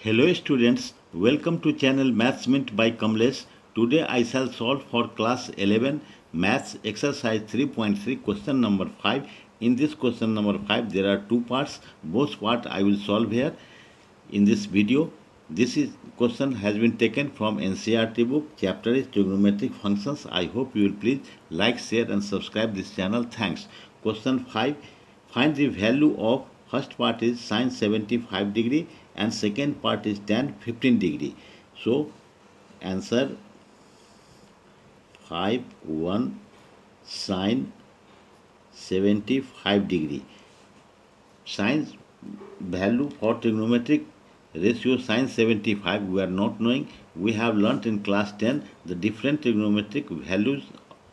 Hello students, welcome to channel Maths Mint by Kamlesh. Today I shall solve for class 11 Maths exercise 3.3 question number 5. In this question number 5 there are two parts. Both part I will solve here in this video. This is question has been taken from NCERT book. Chapter is trigonometric functions. I hope you will please like, share and subscribe this channel. Thanks. Question 5. Find the value of first part is sin 75 degree and second part is tan 15 degree. So answer 5 1 sin 75 degree. Sin value for trigonometric ratio sin 75 we are not knowing. We have learnt in class 10 the different trigonometric values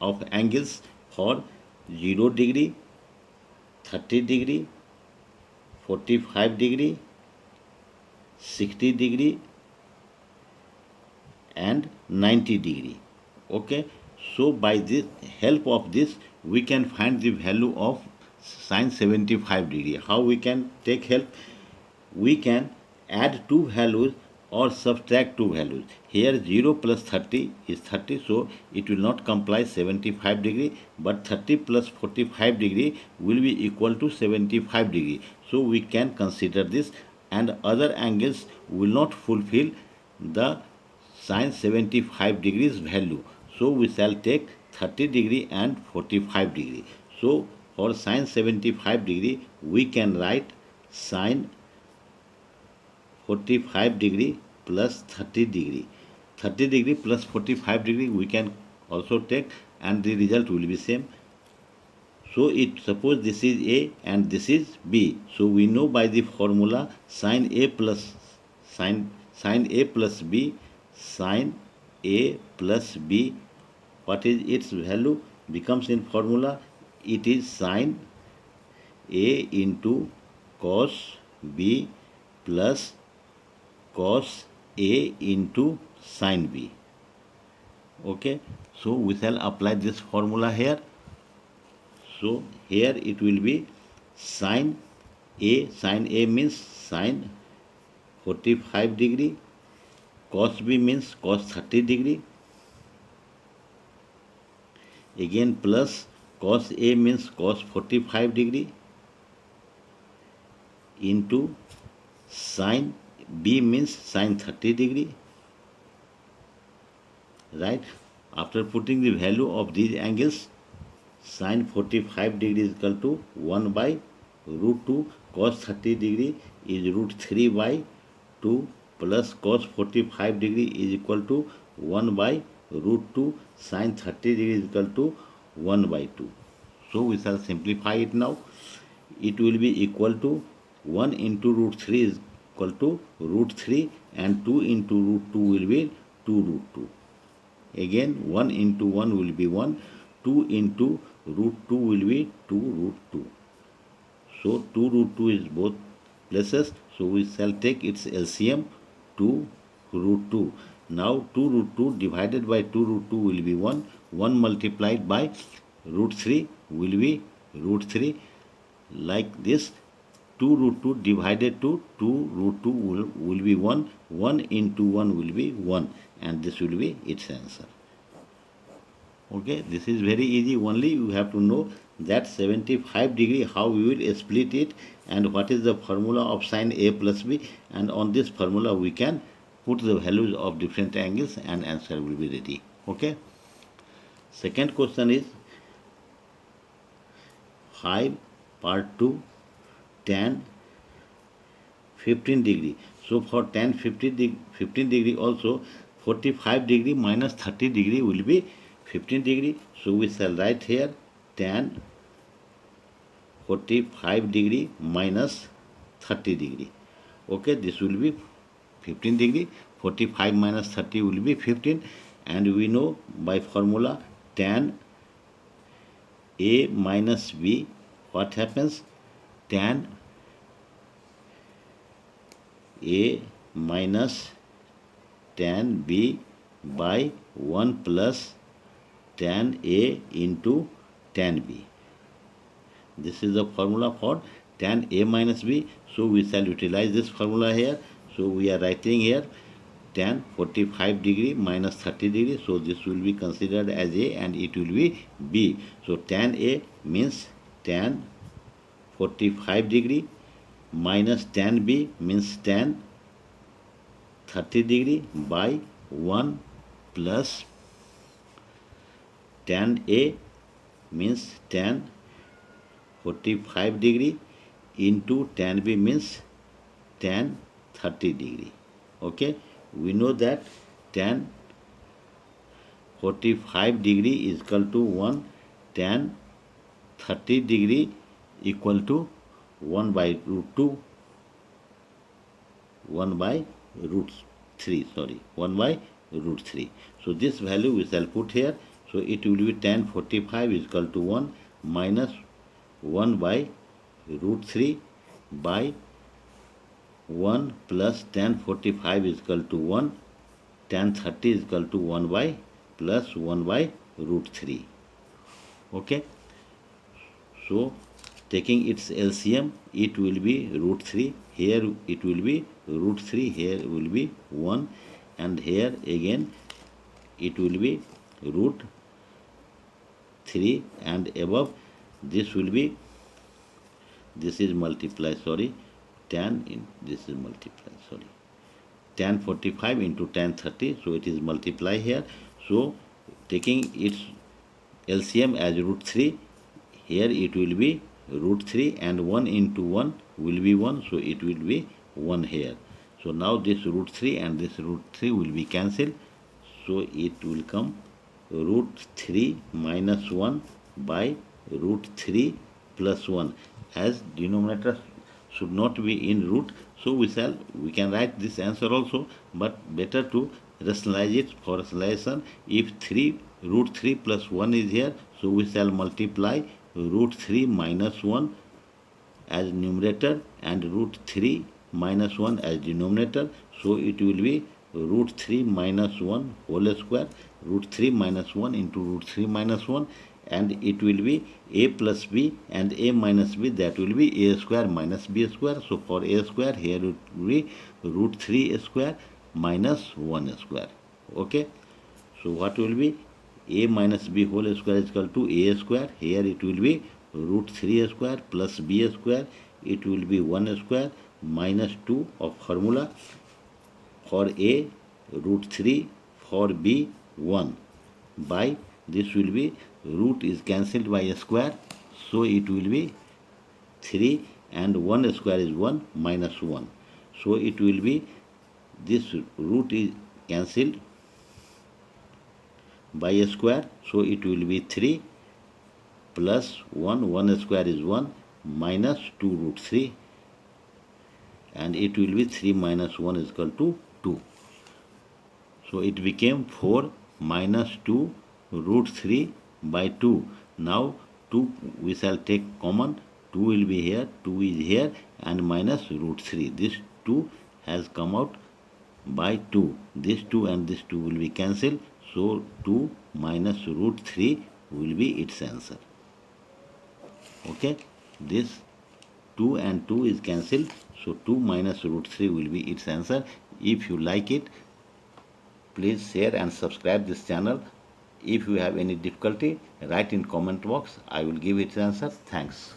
of angles for 0 degree, 30 degree, 45 degree, 60 degree and 90 degree. Okay, so by the help of this we can find the value of sin 75 degree. How we can take help? We can add two values or subtract two values. Here 0 plus 30 is 30, so it will not comply 75 degree, but 30 plus 45 degree will be equal to 75 degree. So we can consider this, and other angles will not fulfill the sin 75 degrees value. So we shall take 30 degree and 45 degree. So for sin 75 degree we can write sin 45 degree plus 30 degree. 30 degree plus 45 degree we can also take, and the result will be same. So it suppose this is A and this is B. So we know by the formula sin A plus sin A plus B, sin A plus B, what is its value becomes in formula, it is sin A into cos B plus cos A into sin B. Okay, so we shall apply this formula here. So here it will be sin A means sin 45 degree, cos B means cos 30 degree, again plus cos A means cos 45 degree into sin B means sin 30 degree, right? After putting the value of these angles, sin 45 degree is equal to 1 by root 2, cos 30 degree is root 3 by 2 plus cos 45 degree is equal to 1 by root 2, sin 30 degree is equal to 1 by 2. So we shall simplify it now. It will be equal to 1 into root 3 is equal to root 3 and 2 into root 2 will be 2 root 2. Again 1 into 1 will be 1, 2 into root 2 will be 2 root 2. So 2 root 2 is both places, so we shall take its LCM 2 root 2. Now 2 root 2 divided by 2 root 2 will be 1, 1 multiplied by root 3 will be root 3, like this. 2 root 2 divided to 2 root 2 will be 1, 1 into 1 will be 1, and this will be its answer. Okay, this is very easy, only you have to know that 75 degree how we will split it and what is the formula of sin A plus B, and on this formula we can put the values of different angles and answer will be ready. Okay, second question is 5 part 2 tan 15 degree. So for tan 15 degree also 45 degree minus 30 degree will be 15 degree. So we shall write here tan 45 degree minus 30 degree. Okay, this will be 15 degree. 45 minus 30 will be 15, and we know by formula tan A minus B, what happens? Tan A minus tan B by 1 plus tan A into tan B. This is the formula for tan A minus B. So we shall utilize this formula here. So we are writing here tan 45 degree minus 30 degree. So this will be considered as A and it will be B. So tan A means tan 45 degree minus tan B means tan 30 degree by 1 plus tan A means tan 45 degree into tan B means tan 30 degree. Okay, we know that tan 45 degree is equal to 1, tan 30 degree equal to 1 by root 2, 1 by root 3, sorry, 1 by root 3. So this value we shall put here. So it will be tan 45 is equal to 1 minus 1 by root 3 by 1 plus tan 45 is equal to 1, tan 30 is equal to 1 by plus 1 by root 3. Okay. So taking its LCM, it will be root 3. Here it will be root 3. Here will be 1. And here again it will be root 3. And above this will be, this is multiply, sorry, tan in, this is multiply, sorry, tan 45 into tan 30. So it is multiply here. So taking its LCM as root 3, here it will be root 3 and 1 into 1 will be 1. So it will be 1 here. So now this root 3 and this root 3 will be cancelled. So it will come root 3 minus 1 by root 3 plus 1. As denominator should not be in root, so we can write this answer also, but better to rationalize it. For rationalization, if root 3 plus 1 is here, so we shall multiply root 3 minus 1 as numerator and root 3 minus 1 as denominator. So it will be root 3 minus 1 whole square, root 3 minus 1 into root 3 minus 1, and it will be a plus b, and a minus b, that will be a square minus b square. So for a square, here it will be root 3 square minus 1 square. Okay, so what will be a minus b whole square is equal to a square. Here it will be root 3 square plus b square. It will be 1 square minus 2 of formula. For a root 3, for b 1, by this will be root is cancelled by a square, so it will be 3 and 1 square is 1 minus 1. So it will be, this root is cancelled by a square, so it will be 3 plus 1 square is 1 minus 2 root 3, and it will be 3 minus 1 is equal to 2. So it became 4 minus 2 root 3 by 2. Now 2 we shall take common. 2 will be here, 2 is here, and minus root 3. This 2 has come out by 2. This 2 and this 2 will be cancelled. So 2 minus root 3 will be its answer. Okay, this 2 and 2 is cancelled. So 2 minus root 3 will be its answer. If you like it, please share and subscribe this channel. If you have any difficulty, write in comment box. I will give its answer. Thanks.